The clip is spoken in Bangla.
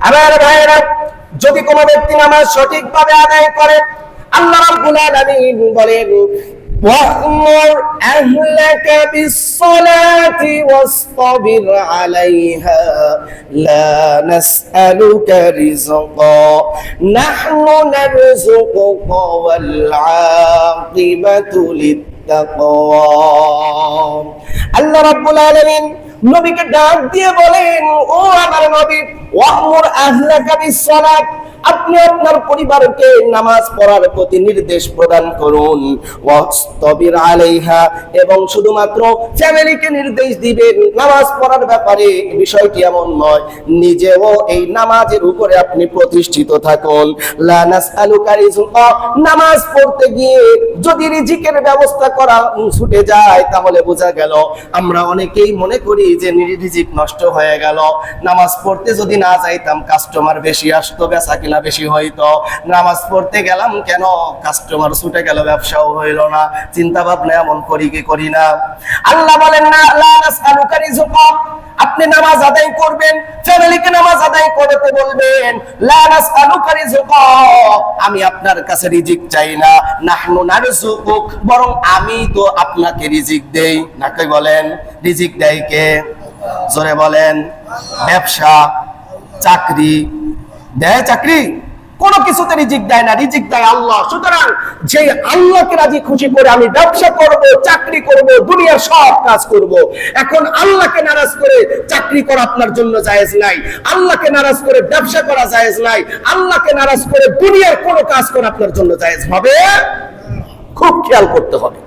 আমার ভাইরা, যদি কোনো ব্যক্তি নামাজ সঠিকভাবে আদায় করে, আল্লাহ রাব্বুল আলামিন বলেন, ওয়া'মুর আহলাকা বিস-সালাতি ওয়াসতাবির আলাইহা লা নাসআলুকা রিজকা নাহনু নারযুকুকা ওয়াল আকিবাতু লিত-তাকওয়া। আল্লাহ রাব্বুল আলামিন নবীকে ডাক দিয়ে বলেন, ও আমার নবী, ওয়া'মুর আহলাকা বিস-সালাত, আপনি আপনার পরিবারকে নামাজ পড়ার প্রতি নির্দেশ প্রদান করুন, ওয়াসতাবির আলাইহা, এবং শুধুমাত্র ফ্যামিলিকে নির্দেশ দিবেন নামাজ পড়ার ব্যাপারে। বিষয়টি এমন নয়, নিজেও এই নামাজের উপরে আপনি প্রতিষ্ঠিত থাকুন। লা নাসআলুকা রিজকা, নামাজ পড়তে গিয়ে যদি রিজিকের ব্যবস্থা করা ছুটে যায়, তাহলে বোঝা গেল আমরা অনেকেই মনে করি যে রিজিক নষ্ট হয়ে গেল, নামাজ পড়তে যদি না যাইতাম কাস্টমার বেশি আসতো, বেচা কিনা বেশি হইতো, নামাজ পড়তে গেলাম কেন, কাস্টমার ছুটে গেল, ব্যবসাও হইল না। চিন্তা ভাবনা এমন করি কি করি না? আল্লাহ বলেন না, লা নাসআলুকা রিজকা, আপনি নামাজ আদায় করবেন, ফ্যামিলিকে নামাজ আদায় করতে বলবেন। লা নাসআলুকা রিজকা, আমি আপনার কাছে রিজিক চাই না, নাহনু নারযুকুক, বরং আমি তো আপনাকে রিজিক দেই। নাকি বলেন, রিজিক দেয় কে? জোরে বলেন। ব্যবসা, চাকরি দেয়? চাকরি কোনো কিছুতে রিজিক দেয় না, রিজিক দেয় আল্লাহ। সুতরাং যে আল্লাহকে রাজি খুশি করে আমি ব্যবসা করব, চাকরি করব, দুনিয়ার সব কাজ করব, এখন আল্লাহকে নারাজ করে চাকরি করা আপনার জন্য জায়েজ নাই, আল্লাহকে নারাজ করে ব্যবসা করা জায়েজ নাই, আল্লাহকে নারাজ করে দুনিয়ার কোনো কাজ করা আপনার জন্য জায়েজ হবে? খুব খেয়াল করতে হবে।